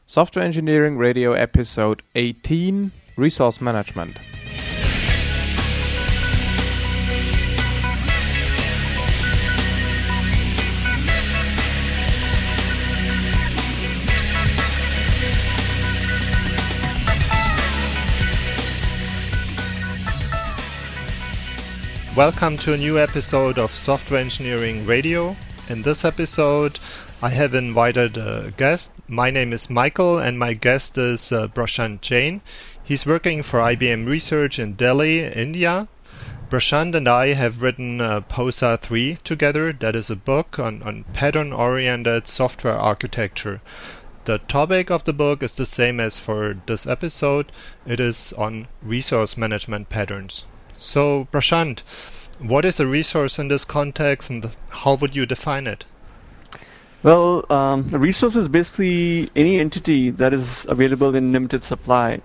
Software Engineering Radio Episode 18, Resource Management. Welcome to a new episode of Software Engineering Radio. In this episode, I have invited a guest. My name is Michael and my guest is Prashant Jain. He's working for IBM Research in Delhi, India. Prashant and I have written POSA 3 together. That is a book on pattern-oriented software architecture. The topic of the book is the same as for this episode. It is on resource management patterns. So, Prashant, what is a resource in this context and how would you define it? Well, a resource is basically any entity that is available in limited supply.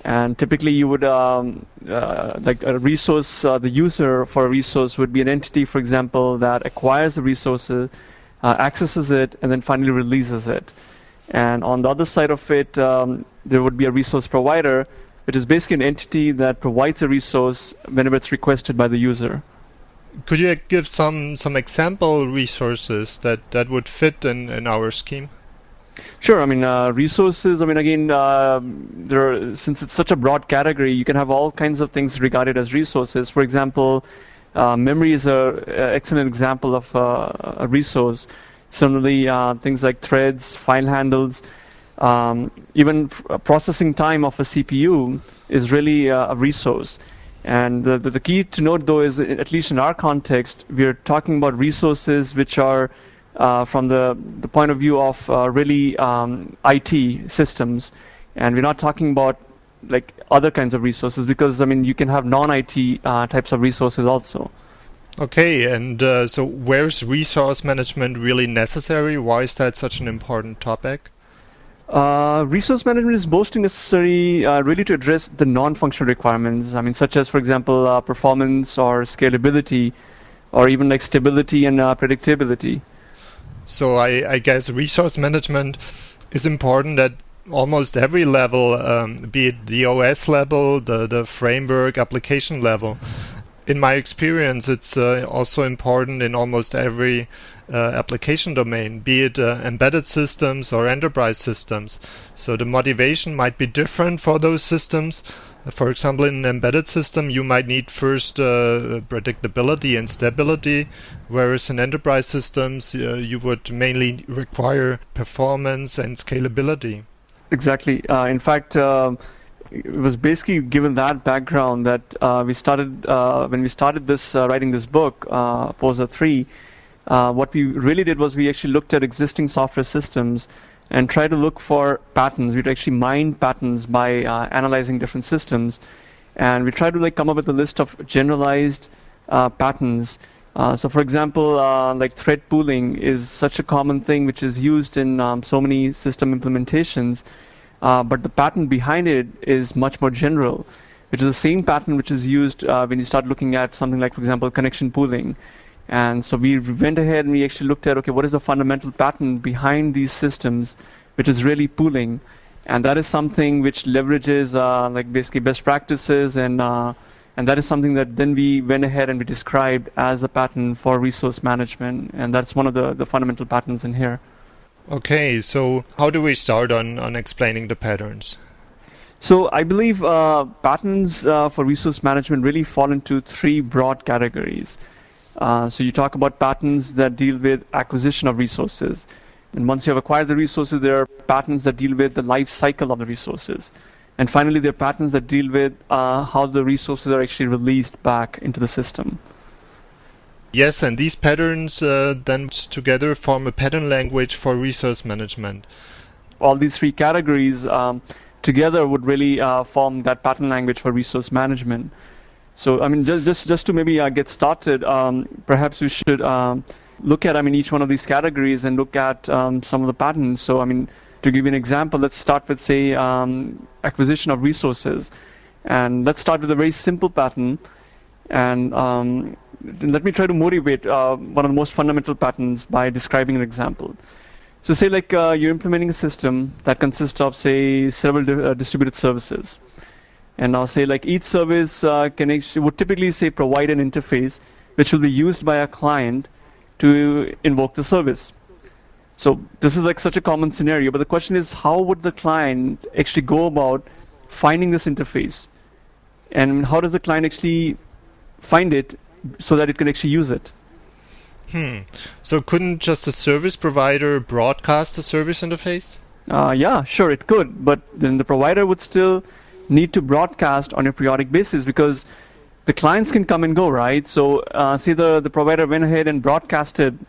And typically you would, like a resource, the user for a resource would be an entity, for example, that acquires the resources, accesses it, and then finally releases it. And on the other side of it, there would be a resource provider, which is basically an entity that provides a resource whenever it's requested by the user. Could you give some example resources that would fit in our scheme? Sure. I mean, resources, I mean, again, since it's such a broad category, you can have all kinds of things regarded as resources. For example, memory is an excellent example of a resource. Similarly, things like threads, file handles, even processing time of a CPU is really a resource. And the key to note, though, is at least in our context, we are talking about resources which are from the point of view of really IT systems. And we're not talking about like other kinds of resources because, I mean, you can have non-IT types of resources also. Okay, and so where's resource management really necessary? Why is that such an important topic? Resource management is mostly necessary really to address the non-functional requirements. I mean, such as, for example, performance or scalability, or even like stability and predictability. So I guess resource management is important at almost every level, be it the OS level, the framework, application level. In my experience, it's also important in almost every application domain, be it embedded systems or enterprise systems. So the motivation might be different for those systems. For example, in an embedded system, you might need first predictability and stability, whereas in enterprise systems, you would mainly require performance and scalability. Exactly. In fact, it was basically given that background that we started when we started this writing this book, POSA 3. What we really did was we actually looked at existing software systems and tried to look for patterns. We'd actually mine patterns by analyzing different systems, and we tried to like come up with a list of generalized patterns. So, for example, like thread pooling is such a common thing which is used in so many system implementations. But the pattern behind it is much more general, which is the same pattern which is used when you start looking at something like, for example, connection pooling. And so we went ahead and we actually looked at, okay, what is the fundamental pattern behind these systems, which is really pooling. And that is something which leverages like basically best practices, and that is something that then we went ahead and we described as a pattern for resource management. And that's one of the fundamental patterns in here. Okay, so how do we start on explaining the patterns? So I believe patterns for resource management really fall into three broad categories. So you talk about patterns that deal with acquisition of resources. And once you have acquired the resources, there are patterns that deal with the life cycle of the resources. And finally, there are patterns that deal with how the resources are actually released back into the system. Yes, and these patterns then together form a pattern language for resource management. All these three categories together would really form that pattern language for resource management. So, I mean, just to maybe get started, perhaps we should look at, I mean, each one of these categories and look at some of the patterns. So, I mean, to give you an example, let's start with, say, acquisition of resources. And let's start with a very simple pattern. And let me try to motivate one of the most fundamental patterns by describing an example. So say like you're implementing a system that consists of, say, several distributed services. And now say like each service would typically say provide an interface which will be used by a client to invoke the service. So this is like such a common scenario, but the question is, how would the client actually go about finding this interface? And how does the client actually find it so that it can actually use it? So couldn't just a service provider broadcast a service interface? Yeah, sure, it could, but then the provider would still need to broadcast on a periodic basis because the clients can come and go, right? So say the provider went ahead and broadcasted,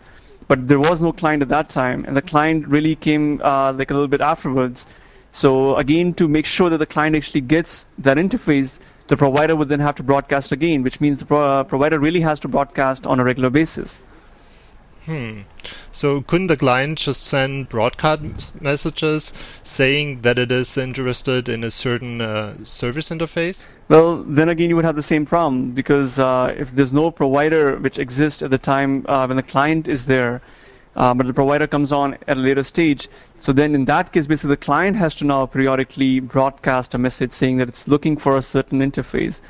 but there was no client at that time, and the client really came like a little bit afterwards. So again, to make sure that the client actually gets that interface, the provider would then have to broadcast again, which means the provider really has to broadcast on a regular basis. So couldn't the client just send broadcast messages saying that it is interested in a certain service interface? Well, then again, you would have the same problem because if there's no provider which exists at the time when the client is there, but the provider comes on at a later stage, so then in that case, basically the client has to now periodically broadcast a message saying that it's looking for a certain interface.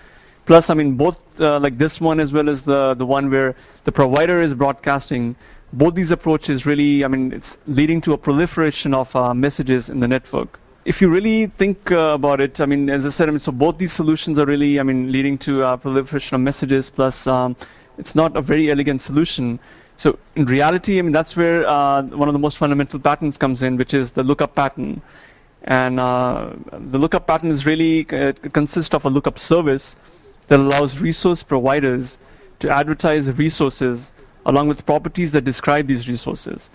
Plus, I mean, both like this one as well as the one where the provider is broadcasting, both these approaches really, I mean, it's leading to a proliferation of messages in the network. If you really think about it, I mean, as I said, I mean, so both these solutions are really, I mean, leading to proliferation of messages, plus it's not a very elegant solution. So in reality, I mean, that's where one of the most fundamental patterns comes in, which is the lookup pattern. And the lookup pattern is really, consists of a lookup service that allows resource providers to advertise resources along with properties that describe these resources.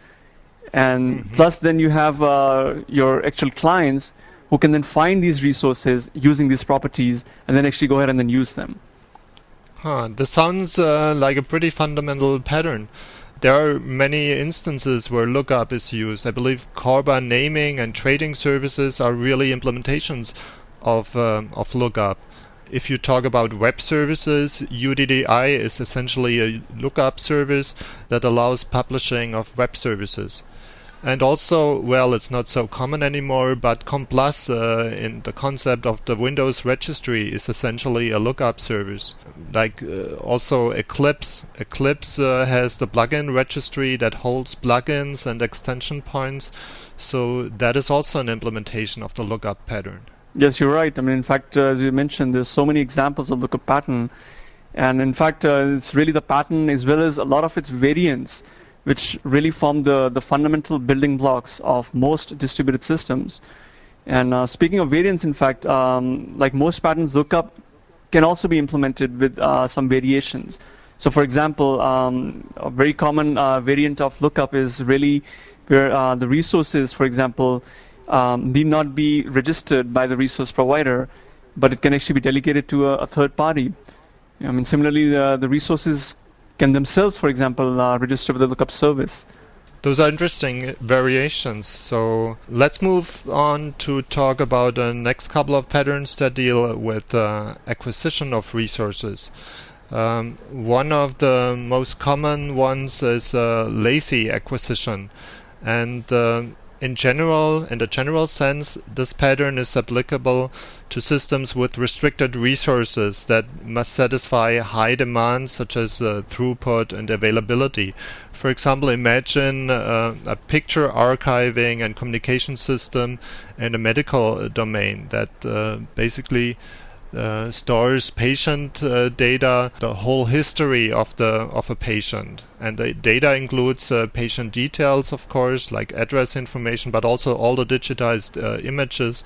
And plus then you have your actual clients who can then find these resources using these properties and then actually go ahead and then use them. This sounds like a pretty fundamental pattern. There are many instances where lookup is used. I believe Corba naming and trading services are really implementations of lookup. If you talk about web services, UDDI is essentially a lookup service that allows publishing of web services. And also, well, it's not so common anymore, but CompPlus in the concept of the Windows registry is essentially a lookup service. Like also Eclipse. Eclipse has the plugin registry that holds plugins and extension points. So that is also an implementation of the lookup pattern. Yes, you're right. I mean, in fact, as you mentioned, there's so many examples of lookup pattern. And in fact, it's really the pattern as well as a lot of its variants which really form the fundamental building blocks of most distributed systems. And speaking of variants, in fact, like most patterns, lookup can also be implemented with some variations. So for example, a very common variant of lookup is really where the resources, for example, need not be registered by the resource provider, but it can actually be delegated to a third party. I mean, similarly, the resources can themselves, for example, register with the lookup service. Those are interesting variations. So let's move on to talk about the next couple of patterns that deal with acquisition of resources. One of the most common ones is lazy acquisition. And in the general sense, this pattern is applicable to systems with restricted resources that must satisfy high demands such as throughput and availability. For example, imagine a picture archiving and communication system in the medical domain that basically stores patient data, the whole history of a patient, and the data includes patient details, of course, like address information, but also all the digitized images.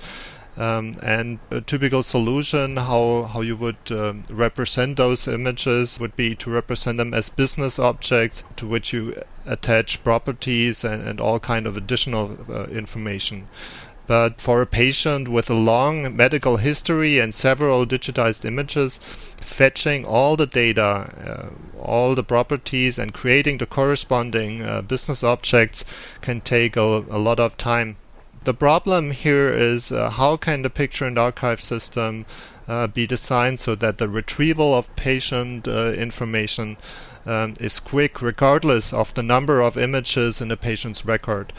And a typical solution, how you would represent those images, would be to represent them as business objects to which you attach properties and all kind of additional information. But for a patient with a long medical history and several digitized images, fetching all the data, all the properties, and creating the corresponding business objects can take a lot of time. The problem here is how can the picture and archive system be designed so that the retrieval of patient information is quick regardless of the number of images in the patient's record.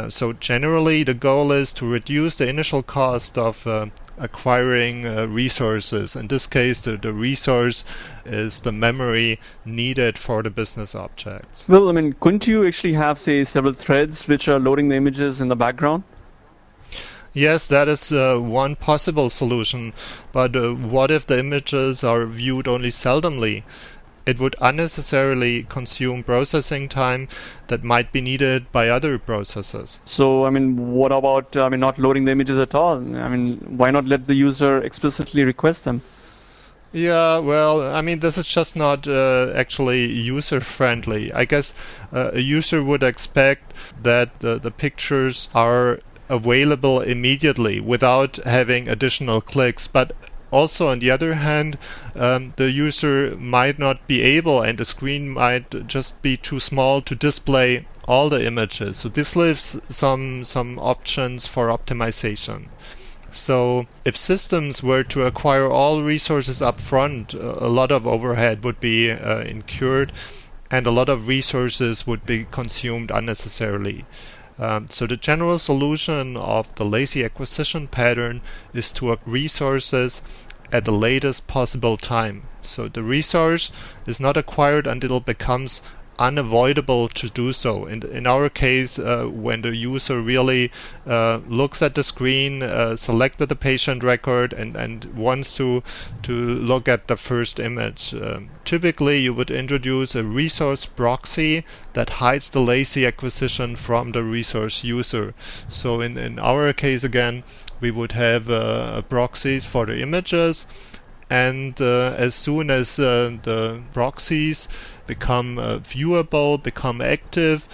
So generally, the goal is to reduce the initial cost of acquiring resources. In this case, the resource is the memory needed for the business objects. Well, I mean, couldn't you actually have, say, several threads which are loading the images in the background? Yes, that is one possible solution. But what if the images are viewed only seldomly? It would unnecessarily consume processing time that might be needed by other processes. So, I mean, what about not loading the images at all? I mean, why not let the user explicitly request them? Yeah, well, I mean, this is just not actually user-friendly. I guess a user would expect that the pictures are available immediately without having additional clicks, but also, on the other hand, the user might not be able, and the screen might just be too small to display all the images. So this leaves some options for optimization. So if systems were to acquire all resources up front, a lot of overhead would be incurred, and a lot of resources would be consumed unnecessarily. So the general solution of the lazy acquisition pattern is to acquire resources at the latest possible time. So the resource is not acquired until it becomes unavoidable to do so. In our case, when the user really looks at the screen, selected the patient record, and wants to look at the first image. Typically, you would introduce a resource proxy that hides the lazy acquisition from the resource user. So in our case, again, we would have proxies for the images, and as soon as the proxies become viewable, become active,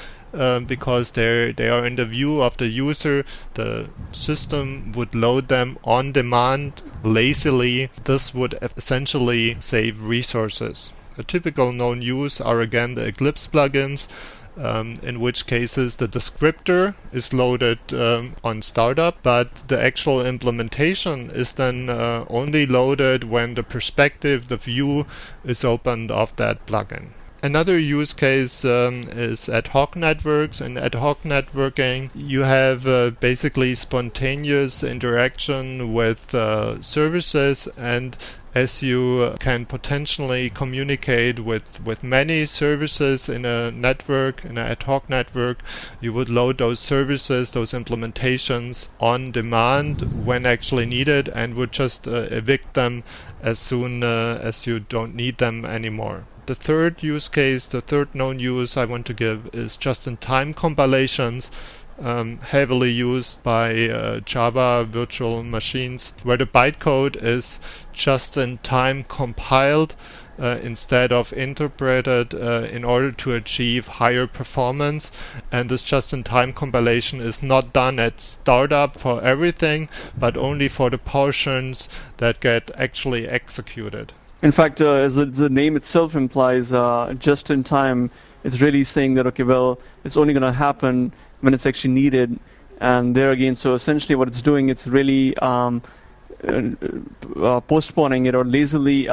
because they are in the view of the user, the system would load them on demand lazily. This would essentially save resources. The typical known use are again the Eclipse plugins, in which cases the descriptor is loaded on startup, but the actual implementation is then only loaded when the perspective, the view, is opened of that plugin. Another use case is ad hoc networks. In ad hoc networking, you have basically spontaneous interaction with services, and as you can potentially communicate with many services in a network, in an ad hoc network, you would load those services, those implementations on demand when actually needed, and would just evict them as soon as you don't need them anymore. The third use case, the third known use I want to give is just-in-time compilations, heavily used by Java virtual machines, where the bytecode is just-in-time compiled instead of interpreted in order to achieve higher performance. And this just-in-time compilation is not done at startup for everything, but only for the portions that get actually executed. In fact, as the name itself implies, just in time, it's really saying that, okay, well, it's only going to happen when it's actually needed. And there again, so essentially what it's doing, it's really postponing it or lazily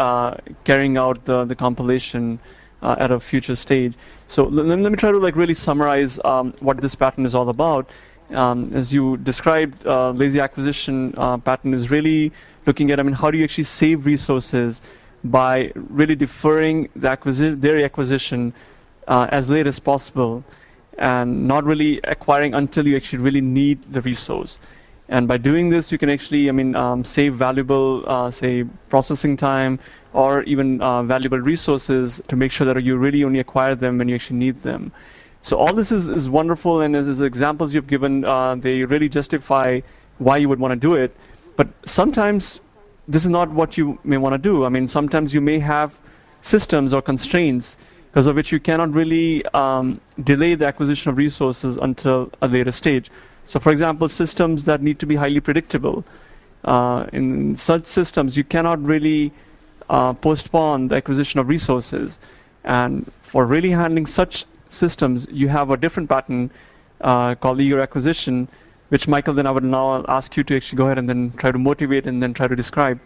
carrying out the compilation at a future stage. So let me try to really summarize what this pattern is all about. As you described, lazy acquisition pattern is really looking at, how do you actually save resources by really deferring their acquisition as late as possible, and not really acquiring until you actually really need the resource. And by doing this, you can actually, save valuable, say, processing time, or even valuable resources to make sure that you really only acquire them when you actually need them. So all this is wonderful, and as examples you've given, they really justify why you would want to do it. But sometimes this is not what you may want to do. Sometimes you may have systems or constraints because of which you cannot really delay the acquisition of resources until a later stage. So, for example, systems that need to be highly predictable. In such systems, you cannot really postpone the acquisition of resources. And for really handling such systems, you have a different pattern called eager acquisition, which, Michael, then I would now ask you to actually go ahead and then try to motivate and then try to describe.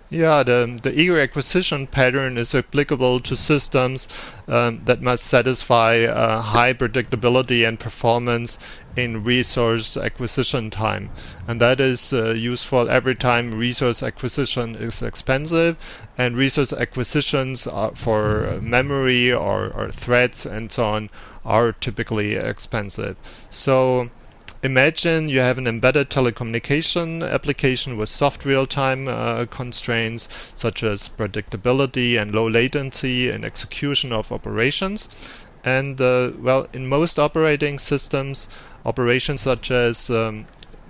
Yeah, the eager acquisition pattern is applicable to systems that must satisfy high predictability and performance in resource acquisition time. And that is useful every time resource acquisition is expensive, and resource acquisitions for memory or threads and so on are typically expensive. So imagine you have an embedded telecommunication application with soft real-time constraints such as predictability and low latency in execution of operations. And in most operating systems, operations such as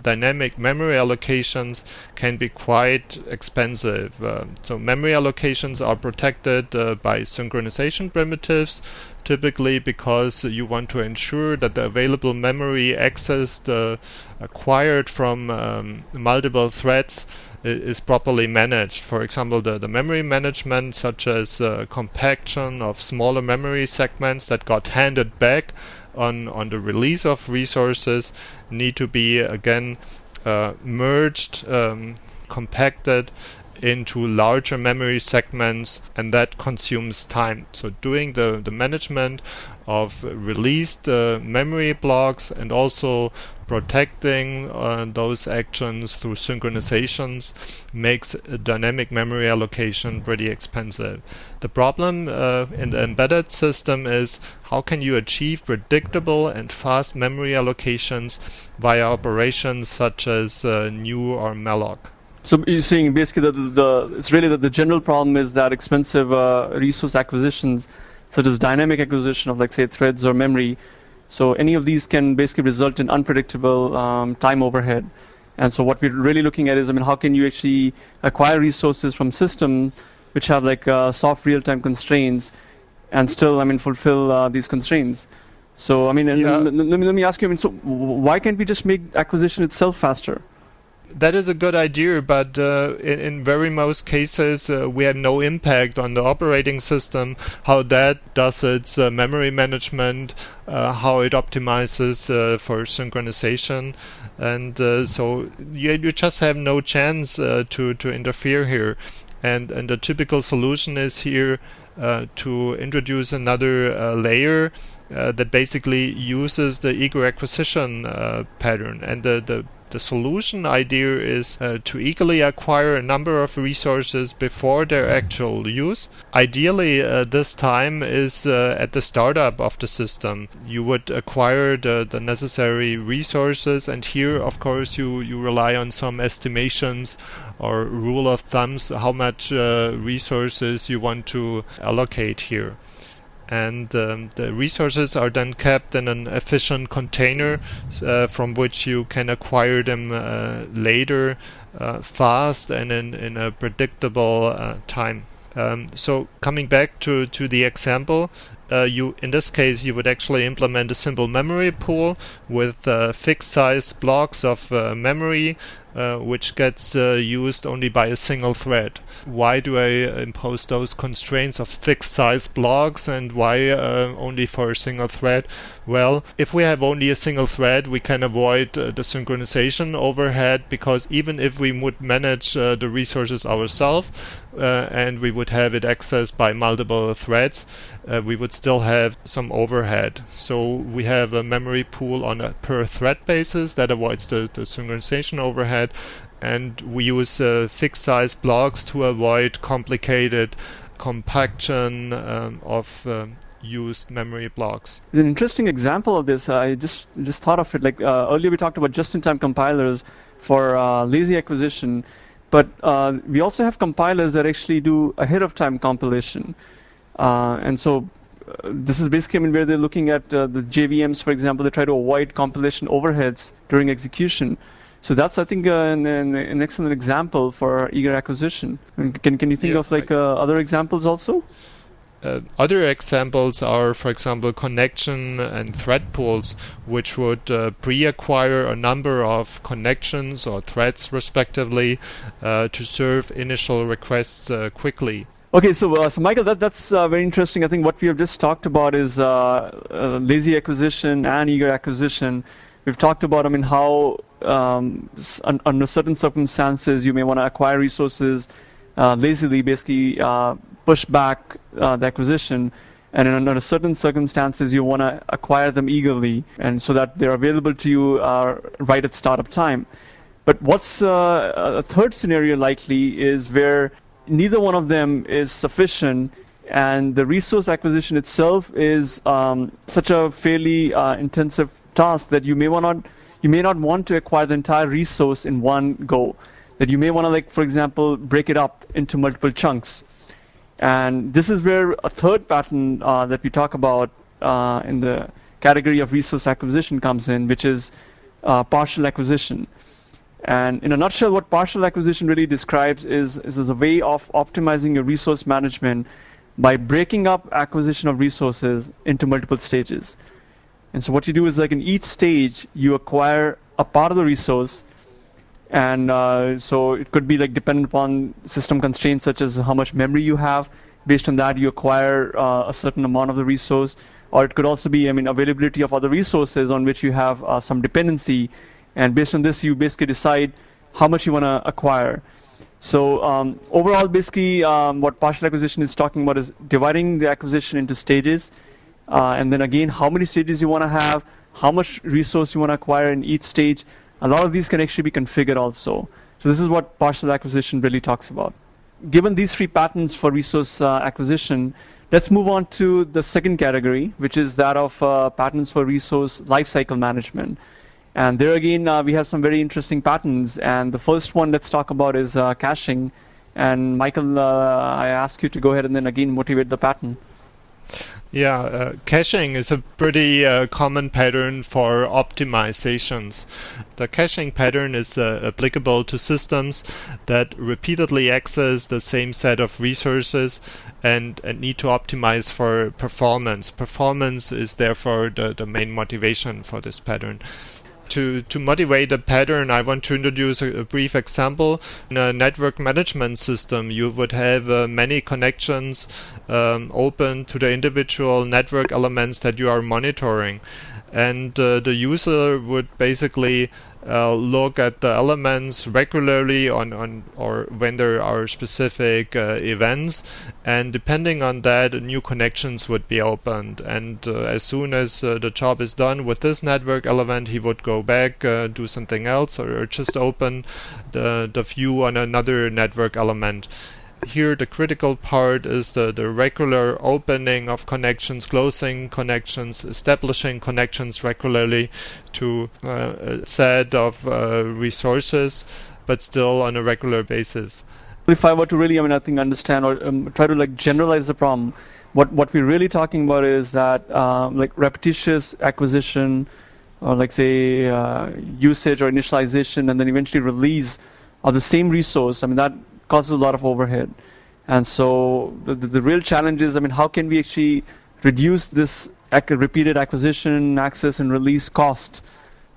dynamic memory allocations can be quite expensive. So memory allocations are protected by synchronization primitives, typically because you want to ensure that the available memory accessed acquired from multiple threads is properly managed. For example, the memory management, such as compaction of smaller memory segments that got handed back on the release of resources, need to be again merged, compacted into larger memory segments, and that consumes time. So doing the management of released memory blocks and also protecting those actions through synchronizations makes a dynamic memory allocation pretty expensive. The problem in the embedded system is how can you achieve predictable and fast memory allocations via operations such as new or malloc. So you're saying basically that it's really that the general problem is that expensive resource acquisitions, such as dynamic acquisition of, like, say, threads or memory. So any of these can basically result in unpredictable time overhead. And so what we're really looking at is, how can you actually acquire resources from systems which have soft real-time constraints and still, fulfill these constraints. So, let me ask you, so why can't we just make acquisition itself faster? That is a good idea, but in very most cases we have no impact on the operating system, how that does its memory management, how it optimizes for synchronization, and so you just have no chance to interfere here. And the typical solution is here to introduce another layer that basically uses the eager acquisition pattern. And the solution idea is to eagerly acquire a number of resources before their actual use. Ideally, this time is at the startup of the system. You would acquire the necessary resources, and here, of course, you rely on some estimations or rule of thumbs how much resources you want to allocate here. And the resources are then kept in an efficient container from which you can acquire them later, fast and in a predictable time. So coming back to the example, in this case you would actually implement a simple memory pool with fixed sized blocks of memory which gets used only by a single thread. Why do I impose those constraints of fixed size blocks, and why only for a single thread? Well, if we have only a single thread, we can avoid the synchronization overhead, because even if we would manage the resources ourselves and we would have it accessed by multiple threads, we would still have some overhead. So we have a memory pool on a per thread basis that avoids the synchronization overhead, and we use fixed size blocks to avoid complicated compaction of used memory blocks. An interesting example of this, I just thought of it, earlier we talked about just-in-time compilers for lazy acquisition, but we also have compilers that actually do ahead-of-time compilation. And so this is basically where they're looking at the JVMs, for example. They try to avoid compilation overheads during execution. So that's, I think, an excellent example for eager acquisition. Can you think of other examples also? Other examples are, for example, connection and thread pools, which would pre-acquire a number of connections or threads, respectively, to serve initial requests quickly. Okay, so Michael, that's very interesting. I think what we have just talked about is lazy acquisition and eager acquisition. We've talked about, how under certain circumstances you may want to acquire resources lazily basically push back the acquisition, and under certain circumstances you want to acquire them eagerly, and so that they're available to you right at startup time. But what's a third scenario likely is where neither one of them is sufficient, and the resource acquisition itself is such a fairly intensive task that you may not want to acquire the entire resource in one go. That you may want to, like, for example, break it up into multiple chunks. And this is where a third pattern that we talk about in the category of resource acquisition comes in, which is partial acquisition. And in a nutshell, what partial acquisition really describes is a way of optimizing your resource management by breaking up acquisition of resources into multiple stages. And so what you do is, like, in each stage, you acquire a part of the resource. And so it could be, like, dependent upon system constraints such as how much memory you have. Based on that, you acquire a certain amount of the resource. Or it could also be, availability of other resources on which you have some dependency. And based on this, you basically decide how much you want to acquire. So overall, basically, what partial acquisition is talking about is dividing the acquisition into stages. And then again, how many stages you want to have, how much resource you want to acquire in each stage. A lot of these can actually be configured also. So this is what partial acquisition really talks about. Given these three patterns for resource acquisition, let's move on to the second category, which is that of patterns for resource lifecycle management. And there again, we have some very interesting patterns. And the first one let's talk about is caching. And Michael, I ask you to go ahead and then again motivate the pattern. Yeah, caching is a pretty common pattern for optimizations. The caching pattern is applicable to systems that repeatedly access the same set of resources and need to optimize for performance. Performance is therefore the main motivation for this pattern. To motivate a pattern, I want to introduce a brief example. In a network management system, you would have many connections open to the individual network elements that you are monitoring. And the user would basically look at the elements regularly on or when there are specific events, and depending on that, new connections would be opened. And as soon as the job is done with this network element, he would go back, do something else, or just open the view on another network element. Here the critical part is the regular opening of connections, closing connections, establishing connections regularly to a set of resources, but still on a regular basis. If I were to really, I think understand or try to like generalize the problem, what we're really talking about is that like repetitious acquisition, or like say usage or initialization, and then eventually release of the same resource. That causes a lot of overhead. And so the real challenge is, how can we actually reduce this repeated acquisition, access, and release cost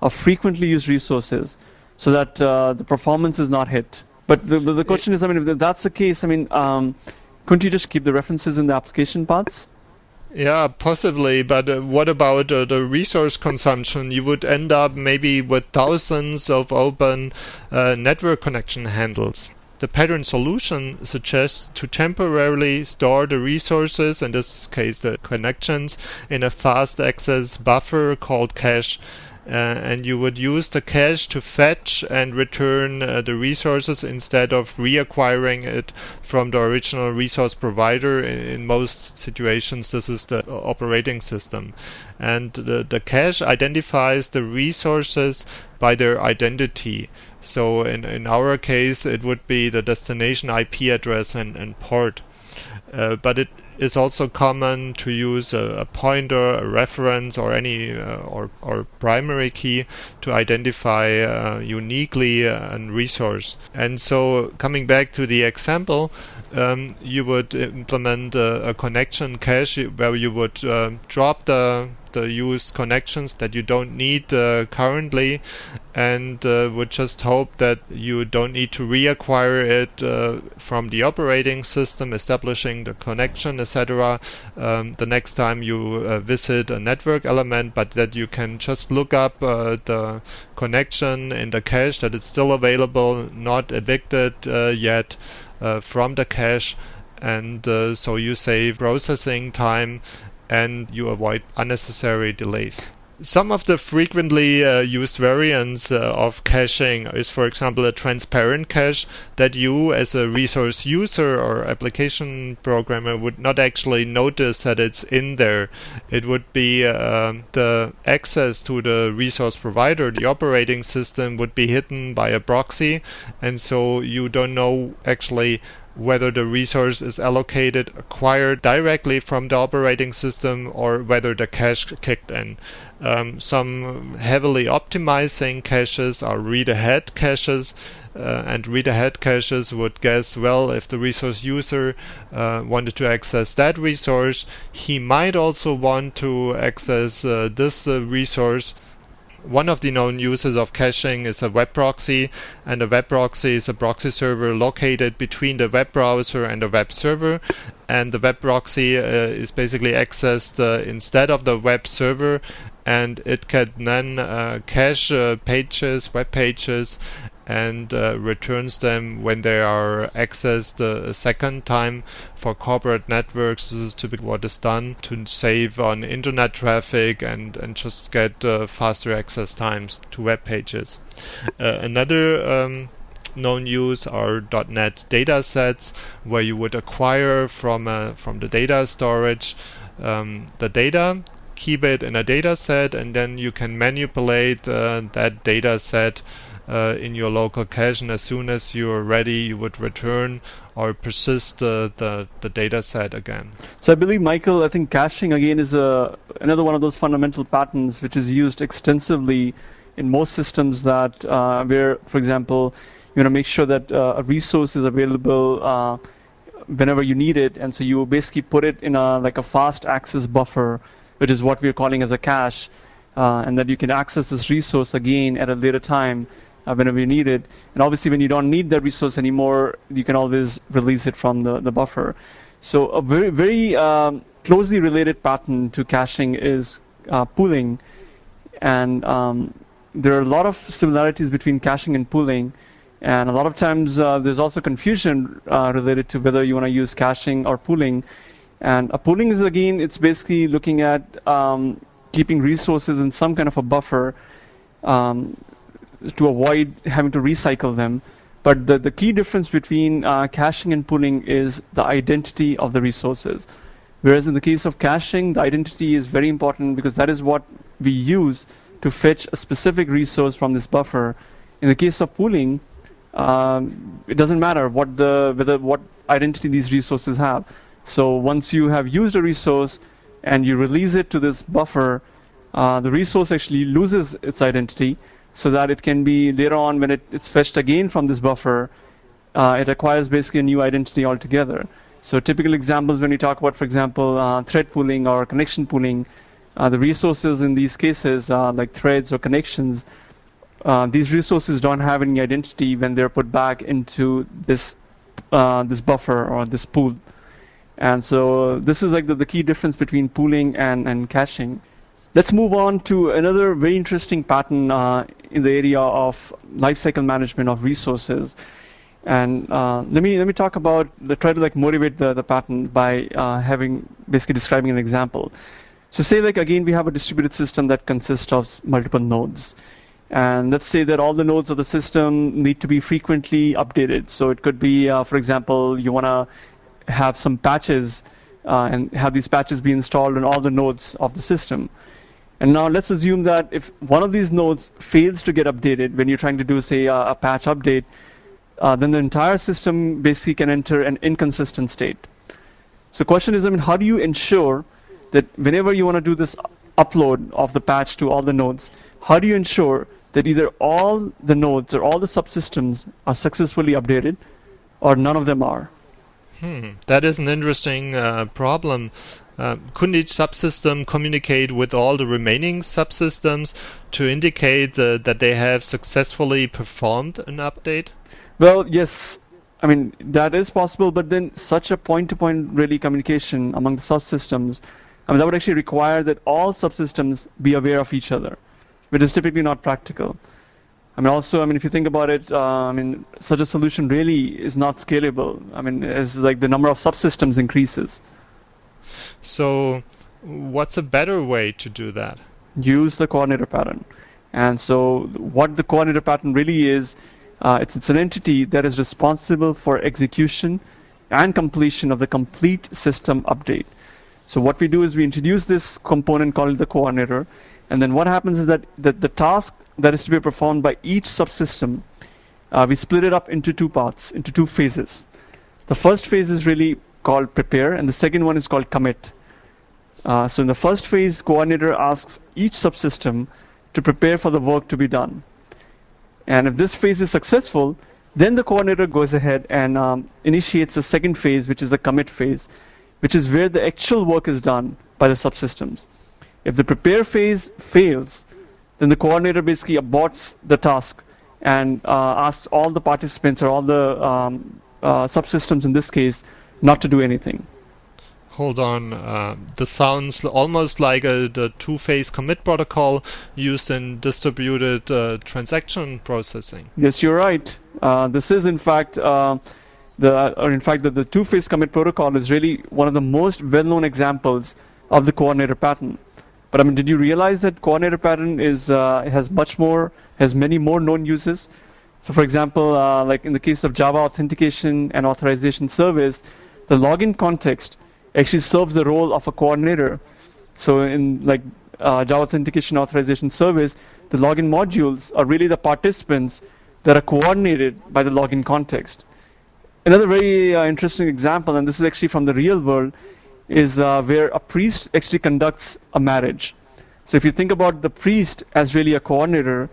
of frequently used resources so that the performance is not hit? But the question is, if that's the case, couldn't you just keep the references in the application paths? Yeah, possibly, but what about the resource consumption? You would end up maybe with thousands of open network connection handles. The pattern solution suggests to temporarily store the resources, in this case the connections, in a fast access buffer called cache. And you would use the cache to fetch and return the resources instead of reacquiring it from the original resource provider. In most situations, this is the operating system. And the cache identifies the resources by their identity. So in our case, it would be the destination IP address and port. But it is also common to use a pointer, a reference, or any or primary key to identify uniquely a resource. And so, coming back to the example, you would implement a connection cache where you would drop the used connections that you don't need currently, and would just hope that you don't need to reacquire it from the operating system, establishing the connection, etc. The next time you visit a network element, but that you can just look up the connection in the cache, that it's still available, not evicted yet, from the cache, and so you save processing time and you avoid unnecessary delays. Some of the frequently used variants of caching is, for example, a transparent cache that you as a resource user or application programmer would not actually notice that it's in there. It would be the access to the resource provider, the operating system, would be hidden by a proxy, and so you don't know actually whether the resource is acquired directly from the operating system or whether the cache kicked in. Some heavily optimizing caches are read-ahead caches, and read-ahead caches would guess, well, if the resource user wanted to access that resource, he might also want to access this resource. One of the known uses of caching is a web proxy, and a web proxy is a proxy server located between the web browser and the web server, and the web proxy is basically accessed instead of the web server, and it can then cache web pages, and returns them when they are accessed a second time. For corporate networks, this is typically what is done to save on internet traffic and just get faster access times to web pages. Another known use are .NET datasets, where you would acquire from the data storage the data, keep it in a dataset, and then you can manipulate that dataset in your local cache, and as soon as you're ready, you would return or persist the data set again. So I believe, Michael, I think caching again is another one of those fundamental patterns which is used extensively in most systems that where, for example, you want to make sure that a resource is available whenever you need it, and so you basically put it in a fast access buffer, which is what we're calling as a cache, and that you can access this resource again at a later time whenever you need it. And obviously when you don't need that resource anymore, you can always release it from the buffer. So a very, very closely related pattern to caching is pooling. And there are a lot of similarities between caching and pooling. And a lot of times there's also confusion related to whether you want to use caching or pooling. And pooling is, again, it's basically looking at keeping resources in some kind of a buffer to avoid having to recycle them. But the key difference between caching and pooling is the identity of the resources. Whereas in the case of caching, the identity is very important because that is what we use to fetch a specific resource from this buffer. In the case of pooling, it doesn't matter what identity these resources have. So once you have used a resource and you release it to this buffer, the resource actually loses its identity, so that it can be later on when it's fetched again from this buffer, it acquires basically a new identity altogether. So typical examples when we talk about, for example, thread pooling or connection pooling, the resources in these cases, like threads or connections, these resources don't have any identity when they're put back into this buffer or this pool. And so this is like the key difference between pooling and caching. Let's move on to another very interesting pattern in the area of lifecycle management of resources. And let me talk about try to motivate the pattern by basically describing an example. So say again we have a distributed system that consists of multiple nodes. And let's say that all the nodes of the system need to be frequently updated. So it could be, for example, you want to have some patches and have these patches be installed on all the nodes of the system. And now let's assume that if one of these nodes fails to get updated when you're trying to do, say, a patch update, then the entire system basically can enter an inconsistent state. So the question is, how do you ensure that whenever you want to do this upload of the patch to all the nodes, how do you ensure that either all the nodes or all the subsystems are successfully updated or none of them are? That is an interesting problem. Couldn't each subsystem communicate with all the remaining subsystems to indicate that they have successfully performed an update? Well, yes. I mean, that is possible, but then such a point-to-point really communication among the subsystems, that would actually require that all subsystems be aware of each other, which is typically not practical. If you think about it, such a solution really is not scalable. As like the number of subsystems increases. So, what's a better way to do that? Use the coordinator pattern. And so, what the coordinator pattern really is, it's an entity that is responsible for execution and completion of the complete system update. So what we do is we introduce this component called the coordinator, and then what happens is that the task that is to be performed by each subsystem, we split it up into two parts, into two phases. The first phase is really called prepare, and the second one is called commit. So in the first phase, coordinator asks each subsystem to prepare for the work to be done. And if this phase is successful, then the coordinator goes ahead and initiates the second phase, which is the commit phase, which is where the actual work is done by the subsystems. If the prepare phase fails, then the coordinator basically aborts the task and asks all the participants or all the subsystems in this case not to do anything. Hold on, this sounds almost like the two-phase commit protocol used in distributed transaction processing. Yes, you're right. This is in fact the two-phase commit protocol is really one of the most well-known examples of the coordinator pattern. But did you realize that coordinator pattern has many more known uses? So, for example, like in the case of Java authentication and authorization service, the login context actually serves the role of a coordinator. So in Java authentication authorization service, the login modules are really the participants that are coordinated by the login context. Another very interesting example, and this is actually from the real world, is where a priest actually conducts a marriage. So if you think about the priest as really a coordinator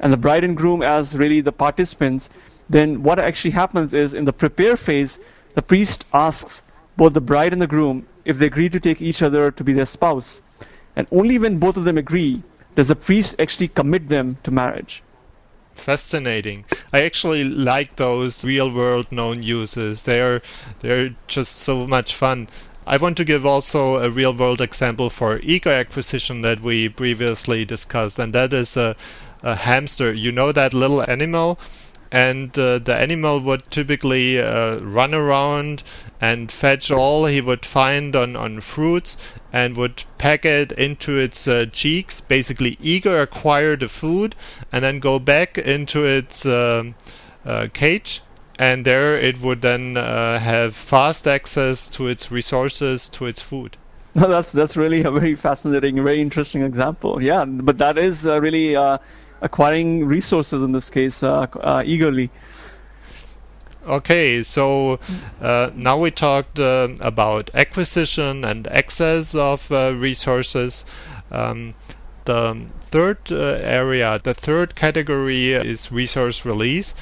and the bride and groom as really the participants, then what actually happens is in the prepare phase, the priest asks both the bride and the groom if they agree to take each other to be their spouse. And only when both of them agree does the priest actually commit them to marriage. Fascinating. I actually like those real-world known uses. They're just so much fun. I want to give also a real-world example for eager acquisition that we previously discussed, and that is a hamster. You know that little animal? And the animal would typically run around and fetch all he would find on fruits and would pack it into its cheeks, basically eager acquire the food and then go back into its cage, and there it would then have fast access to its resources, to its food. That's really a very fascinating, very interesting example. Yeah, but that is really acquiring resources in this case eagerly. Okay, so now we talked about acquisition and access of resources. The third area, the third category is resource release.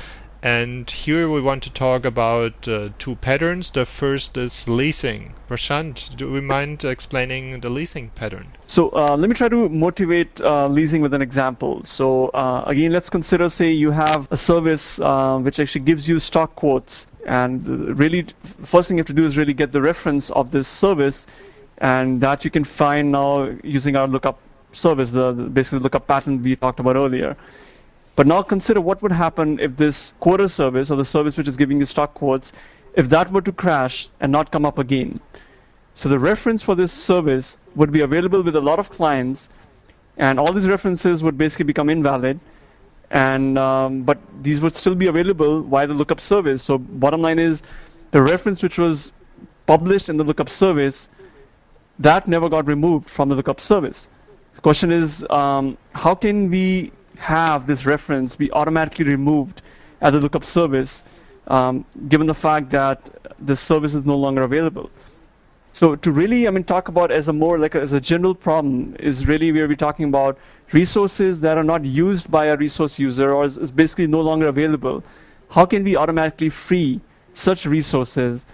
And here we want to talk about two patterns. The first is leasing. Prashant, do you mind explaining the leasing pattern? So let me try to motivate leasing with an example. So again, let's consider, say, you have a service which actually gives you stock quotes. And really, first thing you have to do is really get the reference of this service. And that you can find now using our lookup service, basically the lookup pattern we talked about earlier. But now consider what would happen if this quoter service, or the service which is giving you stock quotes, if that were to crash and not come up again. So the reference for this service would be available with a lot of clients, and all these references would basically become invalid, and but these would still be available via the lookup service. So bottom line is, the reference which was published in the lookup service, that never got removed from the lookup service. The question is, how can we have this reference be automatically removed at the lookup service, given the fact that this service is no longer available? So to really, talk about as a general problem is really where we're talking about resources that are not used by a resource user or is basically no longer available. How can we automatically free such resources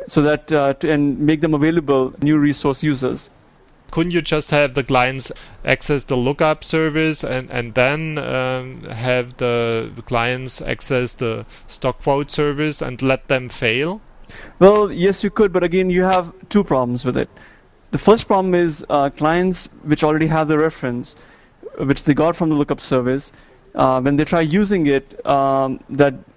so that and make them available new resource users? Couldn't you just have the clients access the lookup service and then have the clients access the stock quote service and let them fail? Well, yes, you could, but again, you have two problems with it. The first problem is clients which already have the reference, which they got from the lookup service, when they try using it,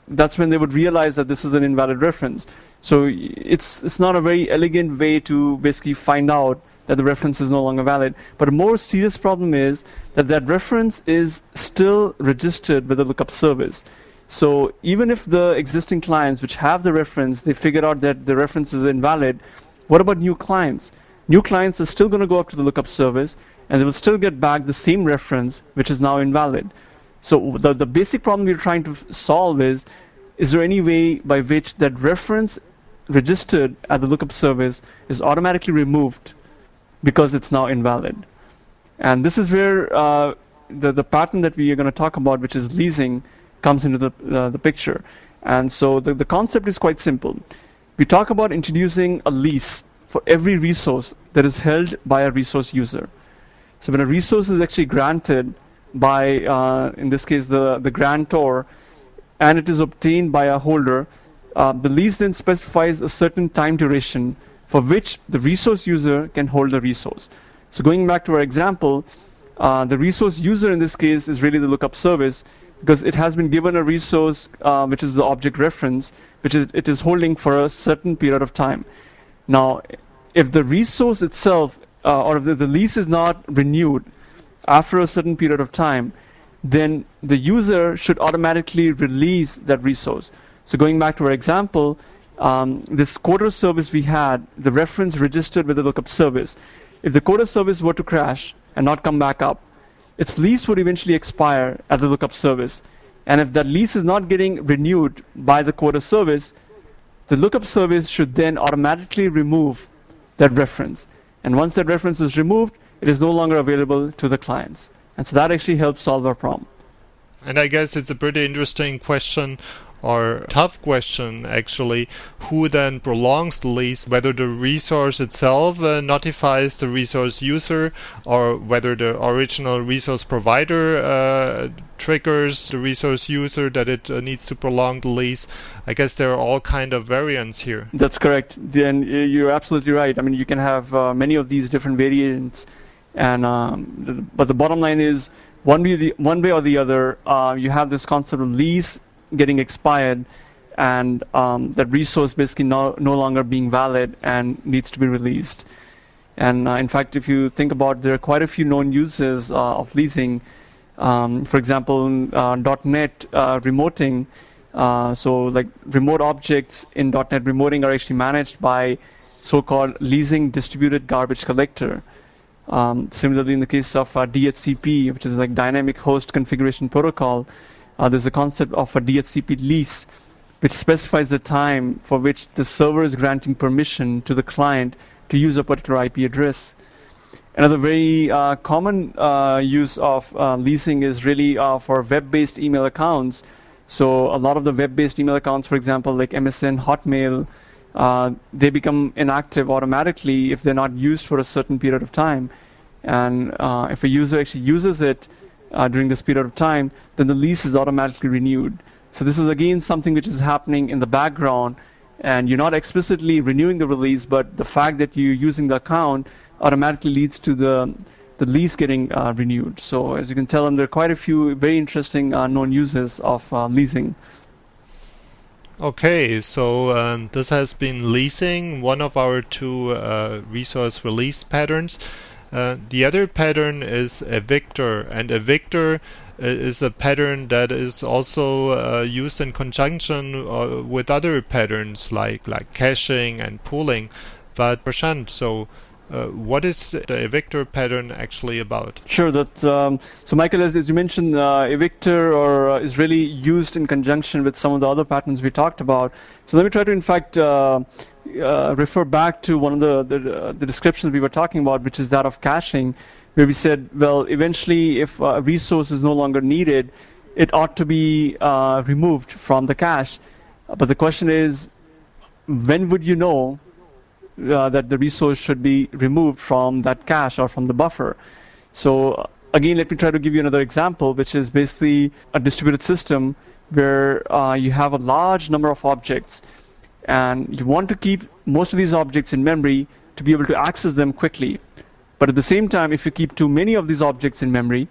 that's when they would realize that this is an invalid reference. So it's not a very elegant way to basically find out that the reference is no longer valid. But a more serious problem is that reference is still registered with the lookup service. So even if the existing clients which have the reference, they figure out that the reference is invalid, what about new clients? New clients are still going to go up to the lookup service, and they will still get back the same reference, which is now invalid. So the basic problem we're trying to solve is there any way by which that reference registered at the lookup service is automatically removed because it's now invalid? And this is where the pattern that we are going to talk about, which is leasing, comes into the picture. And so the concept is quite simple. We talk about introducing a lease for every resource that is held by a resource user. So when a resource is actually granted by, in this case, the grantor, and it is obtained by a holder, the lease then specifies a certain time duration for which the resource user can hold the resource. So going back to our example, the resource user in this case is really the lookup service, because it has been given a resource which is the object reference, which it is holding for a certain period of time. Now, if the resource itself, or if the lease is not renewed after a certain period of time, then the user should automatically release that resource. So going back to our example, this quarter service we had, the reference registered with the lookup service. If the quarter service were to crash and not come back up, its lease would eventually expire at the lookup service. And if that lease is not getting renewed by the quarter service, the lookup service should then automatically remove that reference. And once that reference is removed, it is no longer available to the clients. And so that actually helps solve our problem. And I guess it's a pretty interesting question, or tough question actually, who then prolongs the lease, whether the resource itself notifies the resource user, or whether the original resource provider triggers the resource user that it needs to prolong the lease. I guess there are all kind of variants here. That's correct. Then you're absolutely right. I mean, you can have many of these different variants, and but the bottom line is one way or the other, you have this concept of lease getting expired, and that resource basically no longer being valid and needs to be released. And in fact, if you think about, there are quite a few known uses of leasing. For example, .NET remoting. So like remote objects in .NET remoting are actually managed by so-called leasing distributed garbage collector. Similarly, in the case of DHCP, which is like dynamic host configuration protocol, there's a concept of a DHCP lease, which specifies the time for which the server is granting permission to the client to use a particular IP address. Another very common use of leasing is really for web-based email accounts. So a lot of the web-based email accounts, for example, like MSN, Hotmail, they become inactive automatically if they're not used for a certain period of time. And if a user actually uses it during this period of time, then the lease is automatically renewed. So this is again something which is happening in the background, and you're not explicitly renewing the release, but the fact that you're using the account automatically leads to the lease getting renewed. So as you can tell, there are quite a few very interesting known uses of leasing. Okay, so this has been leasing, one of our two resource release patterns. The other pattern is Evictor, and Evictor is a pattern that is also used in conjunction with other patterns like caching and pooling. But Prashant, so what is the Evictor pattern actually about? Sure. So Michael, as you mentioned, Evictor is really used in conjunction with some of the other patterns we talked about. So let me try to, in fact, refer back to one of the descriptions we were talking about, which is that of caching, where we said, well, eventually, if a resource is no longer needed, it ought to be removed from the cache. But the question is, when would you know that the resource should be removed from that cache or from the buffer? So again, let me try to give you another example, which is basically a distributed system where you have a large number of objects, and you want to keep most of these objects in memory to be able to access them quickly. But at the same time, if you keep too many of these objects in memory,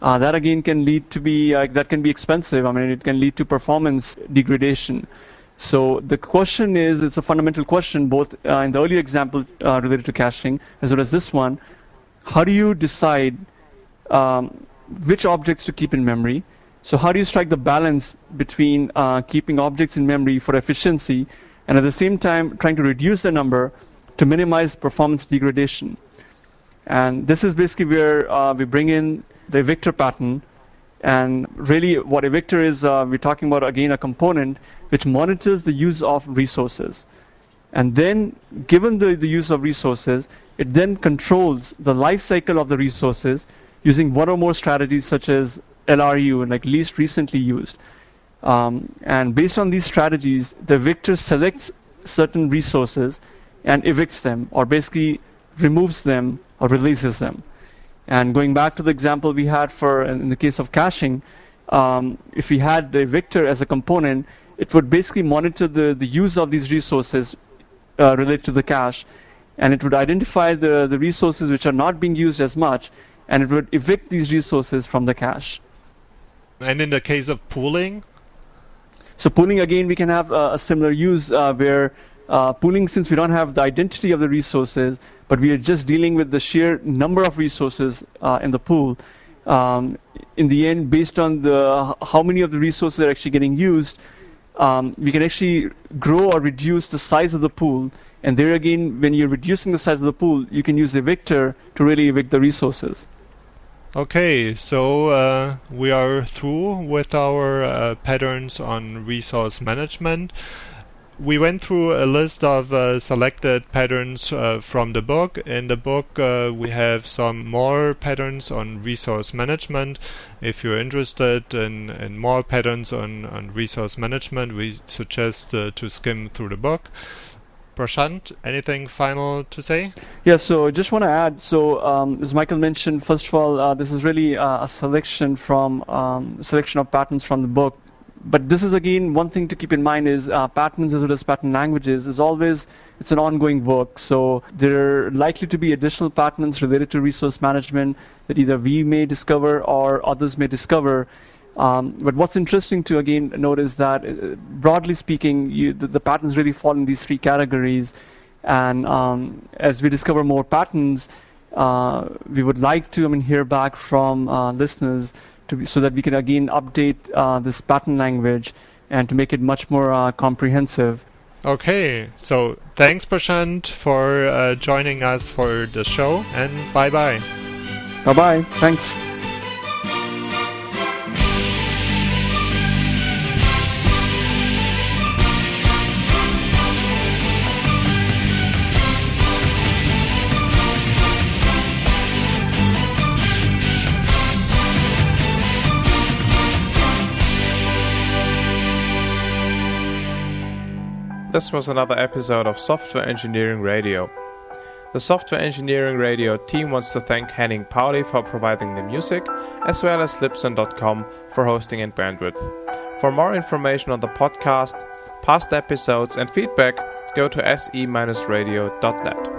that again can lead to be that can be expensive. I mean, it can lead to performance degradation. So the question is, it's a fundamental question, both in the earlier example related to caching as well as this one. How do you decide which objects to keep in memory? So how do you strike the balance between keeping objects in memory for efficiency and at the same time trying to reduce the number to minimize performance degradation? And this is basically where we bring in the Viktor pattern. And really what Evictor is, we're talking about again a component which monitors the use of resources. And then given the use of resources, it then controls the life cycle of the resources using one or more strategies such as LRU, like least recently used. And based on these strategies, the Evictor selects certain resources and evicts them, or basically removes them or releases them. And going back to the example we had for in the case of caching, if we had the Evictor as a component, it would basically monitor the use of these resources related to the cache, and it would identify the resources which are not being used as much, and it would evict these resources from the cache. And in the case of pooling? So pooling, again, we can have a similar use where pooling, since we don't have the identity of the resources, but we are just dealing with the sheer number of resources in the pool. In the end, based on how many of the resources are actually getting used, we can actually grow or reduce the size of the pool. And there again, when you're reducing the size of the pool, you can use the Evictor to really evict the resources. Okay, so we are through with our patterns on resource management. We went through a list of selected patterns from the book. In the book, we have some more patterns on resource management. If you're interested in more patterns on resource management, we suggest to skim through the book. Prashant, anything final to say? Yeah, so I just want to add, so as Michael mentioned, first of all, this is really a selection of patterns from the book. But this is, again, one thing to keep in mind is patterns as well as pattern languages is always, it's an ongoing work. So there are likely to be additional patterns related to resource management that either we may discover or others may discover. But what's interesting to, again, note is that, broadly speaking, the patterns really fall in these three categories. And as we discover more patterns, we would like to hear back from listeners so that we can, again, update this pattern language and to make it much more comprehensive. Okay, so thanks, Prashant, for joining us for the show, and bye-bye. Bye-bye. Thanks. This was another episode of Software Engineering Radio. The Software Engineering Radio team wants to thank Henning Pauli for providing the music, as well as Libsyn.com for hosting and bandwidth. For more information on the podcast, past episodes and feedback, go to se-radio.net.